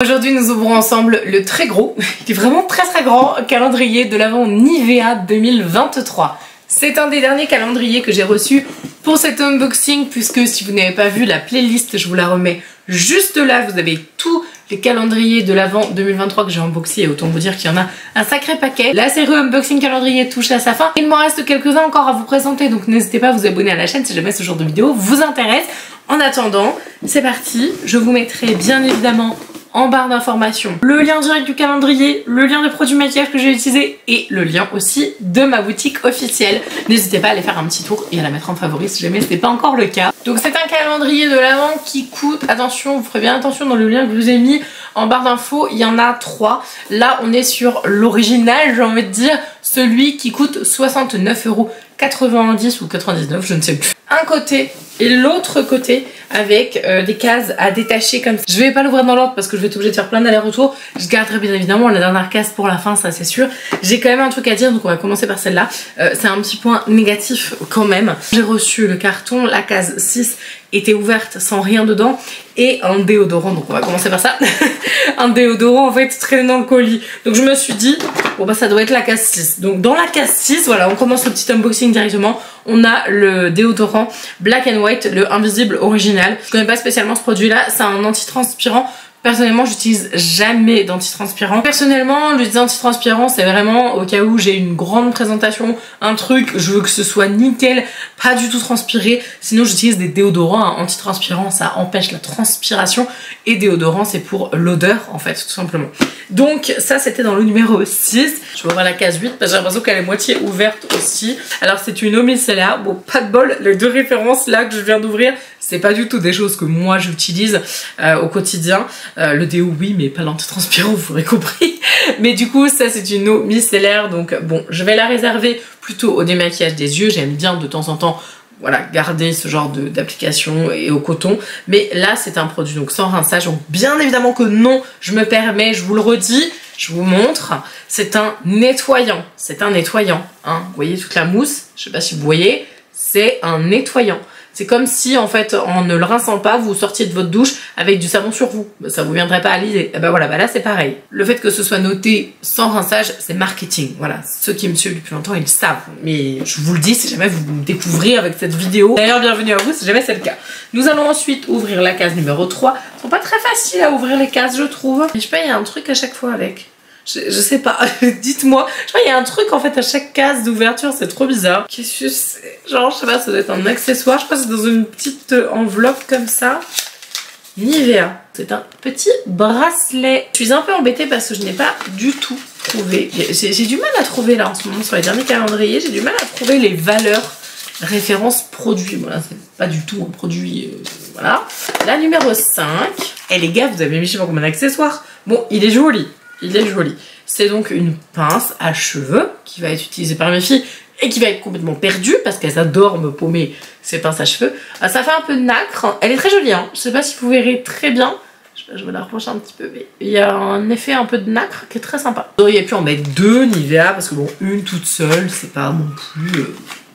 Aujourd'hui nous ouvrons ensemble le très gros, il est vraiment très grand, calendrier de l'Avent Nivea 2023. C'est un des derniers calendriers que j'ai reçu pour cet unboxing puisque si vous n'avez pas vu la playlist, je vous la remets juste là. Vous avez tous les calendriers de l'Avent 2023 que j'ai unboxé et autant vous dire qu'il y en a un sacré paquet. La série unboxing calendrier touche à sa fin. Il m'en reste quelques-uns encore à vous présenter donc n'hésitez pas à vous abonner à la chaîne si jamais ce genre de vidéo vous intéresse. En attendant, c'est parti, je vous mettrai bien évidemment en barre d'informations le lien direct du calendrier, le lien des produits maquillage que j'ai utilisé et le lien aussi de ma boutique officielle. N'hésitez pas à aller faire un petit tour et à la mettre en favori si jamais ce n'est pas encore le cas. Donc c'est un calendrier de l'Avent qui coûte, attention, vous ferez bien attention dans le lien que je vous ai mis en barre d'infos, il y en a 3. Là on est sur l'original, j'ai envie de dire, celui qui coûte 69,90 € ou 99, je ne sais plus. Un côté et l'autre côté avec des cases à détacher comme ça. Je vais pas l'ouvrir dans l'ordre parce que je vais être obligée de faire plein d'allers-retours. Je garderai bien évidemment la dernière case pour la fin, ça c'est sûr. J'ai quand même un truc à dire donc on va commencer par celle-là. C'est un petit point négatif quand même. J'ai reçu le carton, la case 6 était ouverte sans rien dedans et un déodorant, donc on va commencer par ça. Un déodorant en fait traîné dans le colis. Donc je me suis dit, bon bah ça doit être la case 6. Donc dans la case 6, voilà, on commence le petit unboxing directement. On a le déodorant Black and White, le invisible original. Je connais pas spécialement ce produit là, c'est un antitranspirant. Personnellement, j'utilise jamais d'antitranspirant. Personnellement, l'utiliser antitranspirant, c'est vraiment au cas où j'ai une grande présentation, un truc, je veux que ce soit nickel, pas du tout transpiré. Sinon, j'utilise des déodorants antitranspirants, ça empêche la transpiration. Et déodorant, c'est pour l'odeur, en fait, tout simplement. Donc, ça, c'était dans le numéro 6. Je vais ouvrir la case 8 parce que j'ai l'impression qu'elle est moitié ouverte aussi. Alors, c'est une eau micellaire. Bon, pas de bol, les deux références là que je viens d'ouvrir, c'est pas du tout des choses que moi j'utilise au quotidien. Le déo oui, mais pas l'antitranspirant, vous aurez compris. Mais du coup, ça c'est une eau micellaire, donc bon, je vais la réserver plutôt au démaquillage des yeux. J'aime bien de temps en temps, voilà, garder ce genre d'application et au coton. Mais là, c'est un produit donc sans rinçage. Donc bien évidemment que non, je me permets, je vous le redis, je vous montre. C'est un nettoyant. C'est un nettoyant. Hein. Vous voyez toute la mousse? Je sais pas si vous voyez. C'est un nettoyant. C'est comme si, en fait, en ne le rinçant pas, vous sortiez de votre douche avec du savon sur vous. Ça vous viendrait pas à l'idée. Et ben voilà, bah là c'est pareil. Le fait que ce soit noté sans rinçage, c'est marketing. Voilà, ceux qui me suivent depuis longtemps, ils le savent. Mais je vous le dis, si jamais vous me découvrez avec cette vidéo. D'ailleurs, bienvenue à vous si jamais c'est le cas. Nous allons ensuite ouvrir la case numéro 3. Ils sont pas très faciles à ouvrir les cases, je trouve. Et je sais pas, il y a un truc à chaque fois avec. Je sais pas, dites-moi. Je crois qu'il y a un truc en fait à chaque case d'ouverture, c'est trop bizarre. Qu'est-ce que c'est? Genre, je sais pas, ça doit être un accessoire. Je crois que c'est dans une petite enveloppe comme ça. Nivea. C'est un petit bracelet. Je suis un peu embêtée parce que je n'ai pas du tout trouvé. J'ai du mal à trouver là en ce moment sur les derniers calendriers. J'ai du mal à trouver les valeurs référence produit. Voilà, c'est pas du tout un produit. Voilà. La numéro 5. Et les gars, vous avez mis je sais pas combien d'accessoires. Bon, il est joli. Il est joli. C'est donc une pince à cheveux qui va être utilisée par mes filles et qui va être complètement perdue parce qu'elles adorent me paumer ces pinces à cheveux. Ça fait un peu de nacre. Elle est très jolie, hein. Je sais pas si vous verrez très bien. Je vais la rapprocher un petit peu, mais il y a un effet un peu de nacre qui est très sympa. Vous auriez pu en mettre 2 Nivea parce que bon, une toute seule, c'est pas non plus...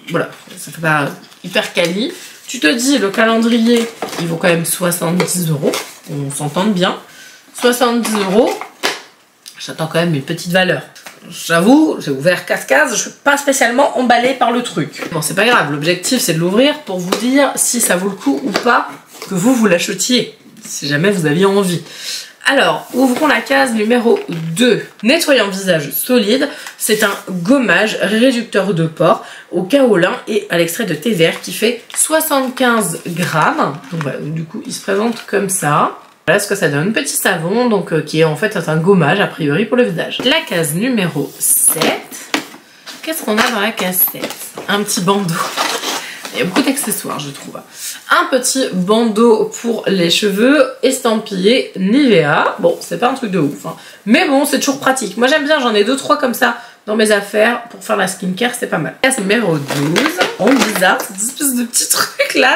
voilà, ça fait pas hyper quali. Tu te dis, le calendrier, il vaut quand même 70 €. On s'entende bien. 70 €. J'attends quand même une petite valeur. J'avoue, j'ai ouvert 4 cases, je suis pas spécialement emballée par le truc. Bon, c'est pas grave, l'objectif c'est de l'ouvrir pour vous dire si ça vaut le coup ou pas que vous l'achetiez, si jamais vous aviez envie. Alors, ouvrons la case numéro 2. Nettoyant visage solide, c'est un gommage réducteur de pores au kaolin et à l'extrait de thé vert qui fait 75 grammes. Donc voilà, du coup, il se présente comme ça. Voilà ce que ça donne, petit savon donc qui est en fait un gommage a priori pour le visage. La case numéro 7, qu'est-ce qu'on a dans la case 7? Un petit bandeau, il y a beaucoup d'accessoires je trouve. Un petit bandeau pour les cheveux estampillé Nivea, bon c'est pas un truc de ouf hein. Mais bon c'est toujours pratique, moi j'aime bien, j'en ai 2-3 comme ça dans mes affaires pour faire la skincare, c'est pas mal. Case numéro 12, oh bizarre, cette espèce de petit truc là,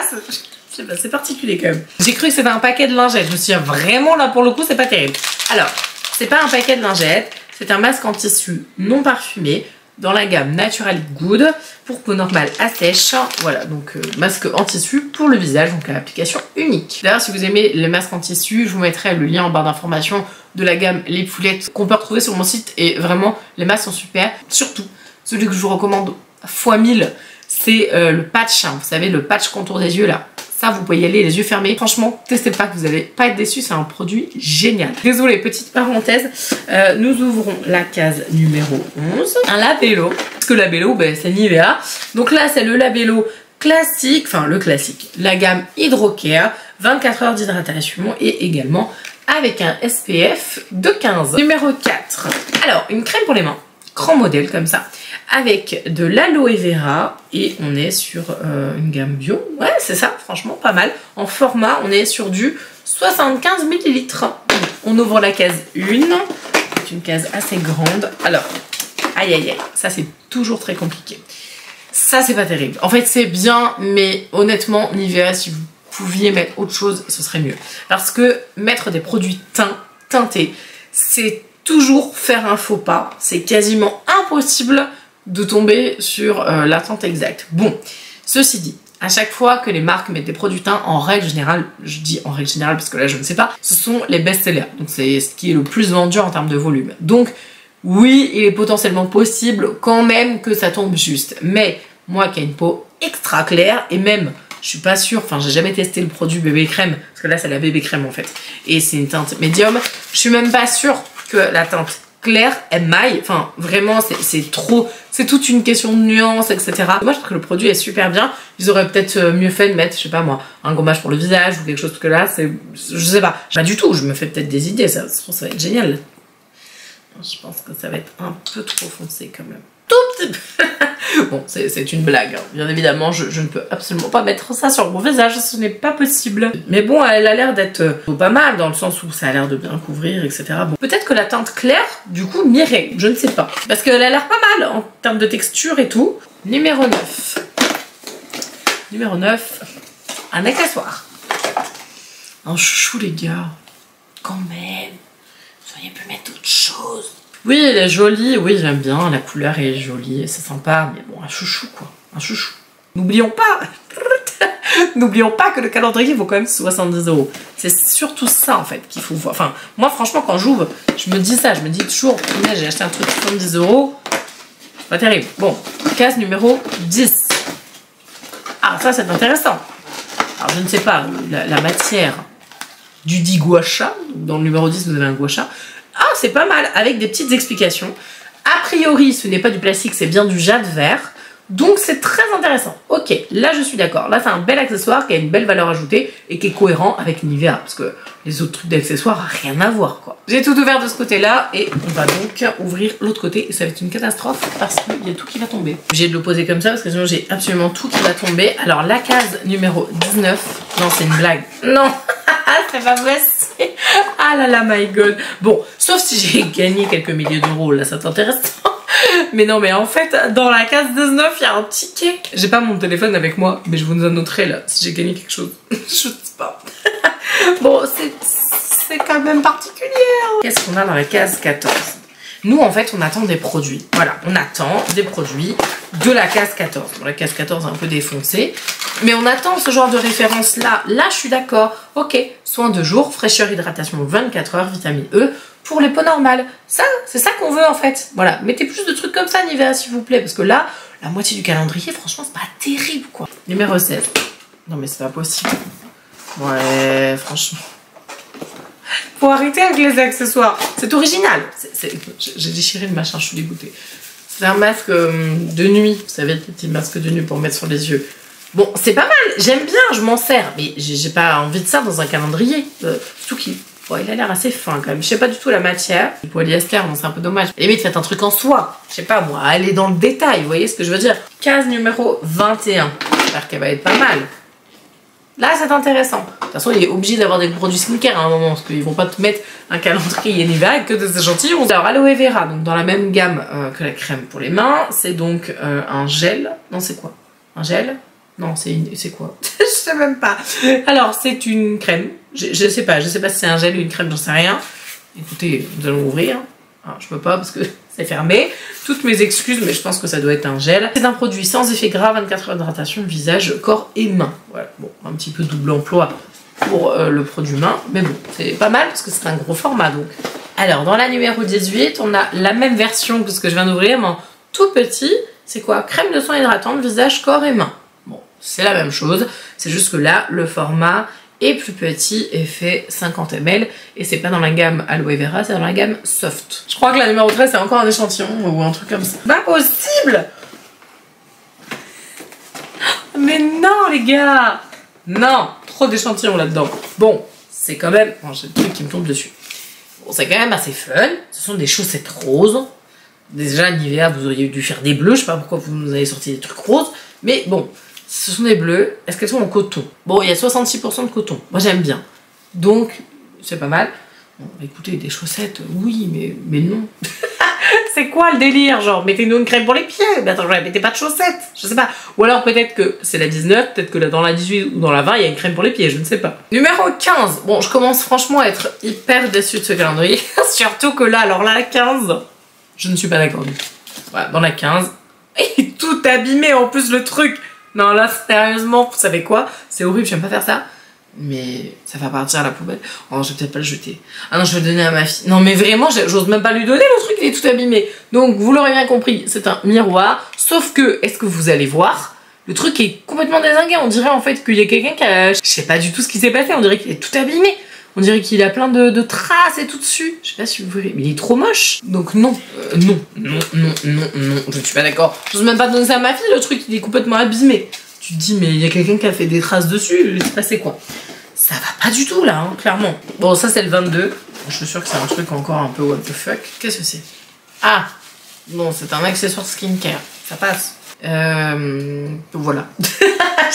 c'est particulier quand même. J'ai cru que c'était un paquet de lingettes. Je me suis dit vraiment là pour le coup c'est pas terrible. Alors, c'est pas un paquet de lingettes, c'est un masque en tissu non parfumé dans la gamme Naturally Good pour peau normale à sèche. Voilà, donc masque en tissu pour le visage, donc à application unique. D'ailleurs, si vous aimez les masques en tissu, je vous mettrai le lien en barre d'information de la gamme Les Poulettes qu'on peut retrouver sur mon site et vraiment les masques sont super. Surtout, celui que je vous recommande fois 1000, c'est le patch, hein, vous savez, le patch contour des yeux là. Ça, vous pouvez y aller les yeux fermés. Franchement, testez pas que vous allez pas être déçus. C'est un produit génial. Désolée, petite parenthèse. Nous ouvrons la case numéro 11. Un labello. Parce que labello, ben, c'est Nivea. Donc là, c'est le labello classique. Enfin, le classique. La gamme Hydrocare. 24 heures d'hydratation. Et également avec un SPF de 15. Numéro 4. Alors, une crème pour les mains. Grand modèle comme ça. Avec de l'aloe vera et on est sur une gamme bio. Ouais, c'est ça, franchement pas mal. En format, on est sur du 75 ml. On ouvre la case 1. C'est une case assez grande. Alors, aïe aïe aïe, ça c'est toujours très compliqué. Ça c'est pas terrible. En fait c'est bien, mais honnêtement, Nivea, si vous pouviez mettre autre chose, ce serait mieux. Parce que mettre des produits teintés, c'est toujours faire un faux pas. C'est quasiment impossible de tomber sur la teinte exacte. Bon, ceci dit, à chaque fois que les marques mettent des produits teints, en règle générale, je dis en règle générale parce que là je ne sais pas, ce sont les best-sellers. Donc c'est ce qui est le plus vendu en termes de volume. Donc oui, il est potentiellement possible quand même que ça tombe juste. Mais moi qui ai une peau extra claire et même, je suis pas sûre, enfin j'ai jamais testé le produit bébé crème, parce que là c'est la bébé crème en fait. Et c'est une teinte médium. Je suis même pas sûre que la teinte claire émaille, enfin vraiment c'est trop, c'est toute une question de nuance, etc. Moi je trouve que le produit est super bien. Ils auraient peut-être mieux fait de mettre, je sais pas moi, un gommage pour le visage ou quelque chose, parce que là c'est, je sais pas du tout, je me fais peut-être des idées, ça va être génial. Je pense que ça va être un peu trop foncé quand même. Tout petit peu. Bon, c'est une blague, hein. Bien évidemment, je ne peux absolument pas mettre ça sur mon visage, ce n'est pas possible. Mais bon, elle a l'air d'être pas mal, dans le sens où ça a l'air de bien couvrir, etc. Bon, peut-être que la teinte claire, du coup, m'irait, je ne sais pas. Parce qu'elle a l'air pas mal en termes de texture et tout. Numéro 9. Numéro 9, un accessoire. Un chouchou, les gars. Quand même. Vous auriez pu mettre autre chose. Oui, elle est jolie, oui, j'aime bien, la couleur est jolie, c'est sympa, mais bon, un chouchou quoi, un chouchou. N'oublions pas, n'oublions pas que le calendrier vaut quand même 70 €. C'est surtout ça en fait qu'il faut voir. Enfin, moi franchement, quand j'ouvre, je me dis ça, je me dis toujours, j'ai acheté un truc 70 €, pas terrible. Bon, case numéro 10. Ah, ça c'est intéressant. Alors, je ne sais pas, la matière du dit gua sha, dans le numéro 10, vous avez un gua sha. Ah, c'est pas mal, avec des petites explications. A priori, ce n'est pas du plastique, c'est bien du jade vert. Donc, c'est très intéressant. Ok, là, je suis d'accord. Là, c'est un bel accessoire qui a une belle valeur ajoutée et qui est cohérent avec Nivea. Parce que les autres trucs d'accessoires, rien à voir, quoi. J'ai tout ouvert de ce côté-là et on va donc ouvrir l'autre côté. Et ça va être une catastrophe parce qu'il y a tout qui va tomber. J'ai de le poser comme ça parce que sinon, j'ai absolument tout qui va tomber. Alors, la case numéro 19. Non, c'est une blague. Non. C'est pas possible. Ah là là, my god. Bon, sauf si j'ai gagné quelques milliers d'euros, là, ça t'intéresse. Mais non, mais en fait, dans la case 19, il y a un ticket. J'ai pas mon téléphone avec moi, mais je vous en noterai là, si j'ai gagné quelque chose. Je sais pas. Bon, c'est quand même particulier. Qu'est-ce qu'on a dans la case 14? Nous, en fait, on attend des produits. Voilà, on attend des produits de la case 14. Bon, la case 14 est un peu défoncée. Mais on attend ce genre de référence-là. Là, je suis d'accord. Ok, soin de jour, fraîcheur, hydratation 24 heures, vitamine E pour les peaux normales. Ça, c'est ça qu'on veut, en fait. Voilà, mettez plus de trucs comme ça, Nivea, s'il vous plaît. Parce que là, la moitié du calendrier, franchement, c'est pas terrible, quoi. Numéro 16. Non, mais c'est pas possible. Ouais, franchement. Faut arrêter avec les accessoires. C'est original. J'ai déchiré le machin, je suis dégoûtée. C'est un masque de nuit. Vous savez, le petit masque de nuit pour mettre sur les yeux. Bon, c'est pas mal. J'aime bien, je m'en sers. Mais j'ai pas envie de ça dans un calendrier. Surtout qu'il il a l'air assez fin quand même. Je sais pas du tout la matière. Le polyester, bon, c'est un peu dommage. Et limite, faites un truc en soie. Je sais pas moi, allez dans le détail. Vous voyez ce que je veux dire? Case numéro 21. J'espère qu'elle va être pas mal. Là, c'est intéressant. De toute façon, il est obligé d'avoir des produits skincare à un moment, parce qu'ils vont pas te mettre un calendrier Nivea avec que des échantillons. Alors, aloe vera, donc dans la même gamme que la crème pour les mains. C'est donc un gel. Non, c'est quoi? Un gel? Non, c'est quoi? Je sais même pas. Alors, c'est une crème. Je sais pas si c'est un gel ou une crème, j'en sais rien. Écoutez, nous allons ouvrir. Alors, je peux pas parce que c'est fermé. Toutes mes excuses, mais je pense que ça doit être un gel. C'est un produit sans effet gras, 24 heures d'hydratation, visage, corps et mains. Voilà, bon, un petit peu double emploi pour le produit main, mais bon, c'est pas mal parce que c'est un gros format donc. Alors, dans la numéro 18, on a la même version que ce que je viens d'ouvrir, mais en tout petit. C'est quoi? Crème de soin hydratante, visage, corps et mains. Bon, c'est la même chose, c'est juste que là, le format est plus petit et fait 50 ml. Et c'est pas dans la gamme Aloe Vera, c'est dans la gamme Soft. Je crois que la numéro 13, c'est encore un échantillon ou un truc comme ça. Pas possible! Mais non, les gars! Non, trop d'échantillons là-dedans. Bon, c'est quand même... Bon, j'ai le truc qui me tombe dessus. Bon, c'est quand même assez fun. Ce sont des chaussettes roses. Déjà, Nivea, vous auriez dû faire des bleus. Je sais pas pourquoi vous nous avez sorti des trucs roses. Mais bon, ce sont des bleus. Est-ce qu'elles sont en coton? Bon, il y a 66% de coton. Moi, j'aime bien. Donc, c'est pas mal. Bon, écoutez, des chaussettes, oui, mais non. C'est quoi le délire? Genre, mettez-nous une crème pour les pieds. Mais attends, mettez pas de chaussettes. Je sais pas. Ou alors, peut-être que c'est la 19, peut-être que là, dans la 18 ou dans la 20, il y a une crème pour les pieds. Je ne sais pas. Numéro 15. Bon, je commence franchement à être hyper déçue de ce calendrier. Surtout que là, alors là, la 15... Je ne suis pas d'accord du tout. Voilà, dans la 15. Et tout abîmé en plus le truc. Non là sérieusement, vous savez quoi? C'est horrible, j'aime pas faire ça. Mais ça va partir à la poubelle. Oh, je vais peut-être pas le jeter. Ah non, je vais le donner à ma fille. Non mais vraiment, j'ose même pas lui donner le truc, il est tout abîmé. Donc vous l'aurez bien compris, c'est un miroir. Sauf que, est-ce que vous allez voir? Le truc est complètement dézingué. On dirait en fait qu'il y a quelqu'un qui a... Je sais pas du tout ce qui s'est passé, on dirait qu'il est tout abîmé. On dirait qu'il a plein de traces et tout dessus. Je sais pas si vous voyez, mais il est trop moche. Donc non, non, je ne suis pas d'accord. Je n'ose même pas donner ça à ma fille, le truc, il est complètement abîmé. Tu te dis, mais il y a quelqu'un qui a fait des traces dessus, il s'est passé quoi? Ça va pas du tout là, hein, clairement. Bon, ça c'est le 22. Je suis sûre que c'est un truc encore un peu what the fuck. Qu'est-ce que c'est? Ah, bon, c'est un accessoire skincare. Ça passe. Voilà.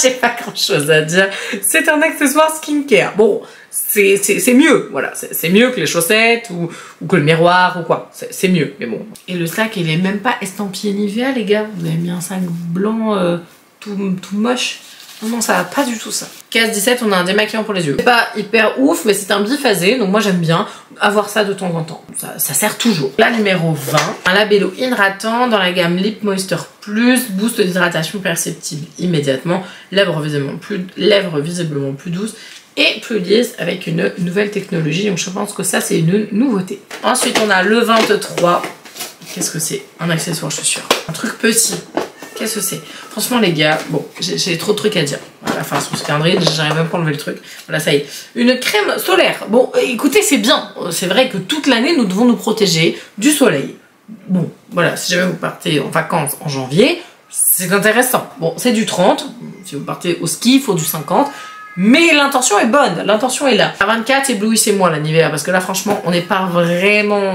J'ai pas grand chose à dire. C'est un accessoire skincare. Bon, c'est mieux, voilà. C'est mieux que les chaussettes ou que le miroir ou quoi. C'est mieux, mais bon. Et le sac, il est même pas estampillé Nivea, les gars. Vous avez mis un sac blanc tout moche. Non, ça va pas du tout ça. Case 17, on a un démaquillant pour les yeux. C'est pas hyper ouf, mais c'est un biphasé, donc moi j'aime bien avoir ça de temps en temps. Ça sert toujours. La numéro 20, un labello hydratant dans la gamme Lip Moisture Plus, boost d'hydratation perceptible immédiatement, lèvres visiblement plus douces et plus lisses avec une nouvelle technologie. Donc je pense que ça c'est une nouveauté. Ensuite on a le 23. Qu'est-ce que c'est? Un accessoire, je suis sûre. Un truc petit. Qu'est-ce que c'est? Franchement les gars, bon, j'ai trop de trucs à dire. Voilà, enfin sur ce calendrier, j'arrive même pas à enlever le truc. Voilà, ça y est. Une crème solaire. Bon, écoutez, c'est bien. C'est vrai que toute l'année, nous devons nous protéger du soleil. Bon, voilà, si jamais vous partez en vacances en janvier, c'est intéressant. Bon, c'est du 30. Si vous partez au ski, il faut du 50. Mais l'intention est bonne, l'intention est là. À 24, éblouissez-moi la Nivea, parce que là, franchement, on n'est pas vraiment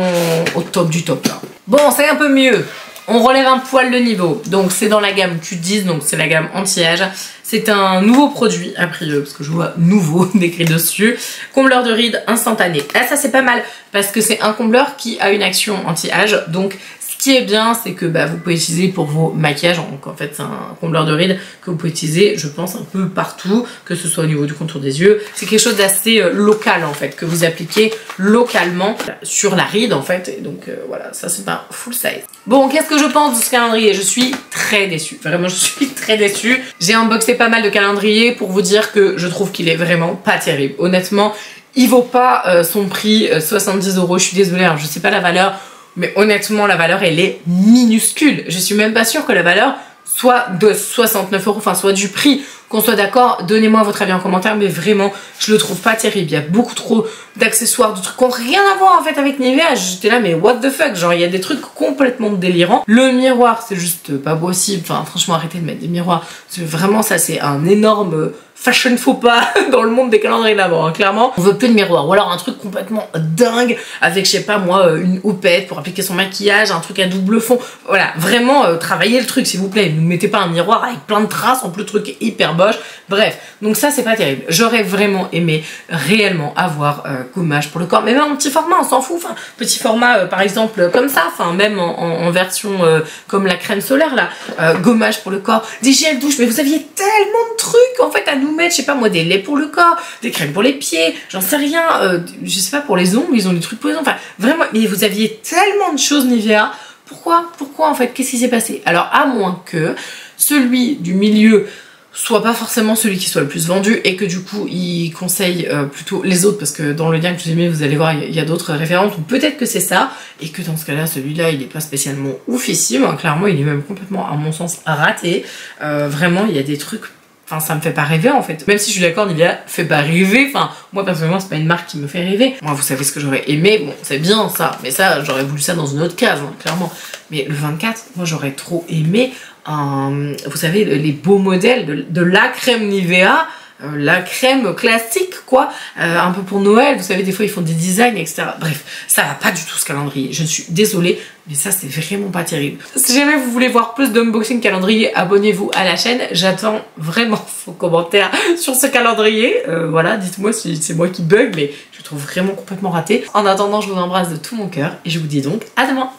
au top du top, là. Bon, c'est un peu mieux. On relève un poil le niveau, donc c'est dans la gamme Q10, donc c'est la gamme anti-âge. C'est un nouveau produit, après parce que je vois nouveau décrit dessus. Combleur de rides instantané. Ah ça c'est pas mal, parce que c'est un combleur qui a une action anti-âge, donc ce qui est bien, c'est que vous pouvez utiliser pour vos maquillages, donc en fait c'est un combleur de rides que vous pouvez utiliser, je pense, un peu partout, que ce soit au niveau du contour des yeux. C'est quelque chose d'assez local en fait, que vous appliquez localement sur la ride en fait, et donc voilà, ça c'est un full size. Bon, qu'est-ce que je pense de ce calendrier? Je suis très déçue, vraiment je suis très déçue. J'ai unboxé pas mal de calendriers pour vous dire que je trouve qu'il est vraiment pas terrible. Honnêtement, il vaut pas son prix, 70 €, je suis désolée, alors je sais pas la valeur, mais honnêtement, la valeur, elle est minuscule. Je suis même pas sûre que la valeur soit de 69 €, enfin soit du prix. Qu'on soit d'accord, donnez-moi votre avis en commentaire, mais vraiment, je le trouve pas terrible. Il y a beaucoup trop d'accessoires, de trucs qui n'ont rien à voir en fait avec Nivea. J'étais là, mais what the fuck, genre il y a des trucs complètement délirants. Le miroir, c'est juste pas possible. Enfin, franchement, arrêtez de mettre des miroirs. Vraiment, ça c'est un énorme fashion faux pas dans le monde des calendriers là-bas, hein, clairement. On veut plus de miroir, ou alors un truc complètement dingue avec, je sais pas moi, une houppette pour appliquer son maquillage, un truc à double fond. Voilà, vraiment, travaillez le truc s'il vous plaît. Ne mettez pas un miroir avec plein de traces, en plus le truc est hyper moche. Bref, donc ça c'est pas terrible. J'aurais vraiment aimé réellement avoir gommage pour le corps, mais même en petit format, on s'en fout. Enfin, petit format par exemple comme ça, enfin même en version comme la crème solaire là, gommage pour le corps, des gels douche, mais vous aviez tellement de trucs en fait à nous mettre, je sais pas moi, des laits pour le corps, des crèmes pour les pieds, j'en sais rien, je sais pas, pour les ongles, ils ont des trucs pour les ongles, enfin vraiment, mais vous aviez tellement de choses Nivea Pourquoi en fait? Qu'est-ce qui s'est passé? Alors à moins que celui du milieu soit pas forcément celui qui soit le plus vendu et que du coup il conseille plutôt les autres, parce que dans le lien que je vous ai mis vous allez voir il y a d'autres références, ou peut-être que c'est ça, et que dans ce cas là celui-là il est pas spécialement oufissime, clairement il est même complètement à mon sens raté. Vraiment il y a des trucs, enfin ça me fait pas rêver en fait, même si je suis d'accord Nivea fait pas rêver, enfin moi personnellement c'est pas une marque qui me fait rêver. Moi vous savez ce que j'aurais aimé, bon c'est bien ça, mais ça j'aurais voulu ça dans une autre case hein, clairement, mais le 24 moi j'aurais trop aimé vous savez les beaux modèles de la crème Nivea, la crème classique quoi, un peu pour Noël, vous savez des fois ils font des designs etc. Bref, ça va pas du tout ce calendrier, je suis désolée, mais ça c'est vraiment pas terrible. Si jamais vous voulez voir plus d'unboxing calendrier, abonnez-vous à la chaîne, j'attends vraiment vos commentaires sur ce calendrier, voilà, dites-moi si c'est moi qui bug, mais je le trouve vraiment complètement raté. En attendant je vous embrasse de tout mon cœur et je vous dis donc à demain.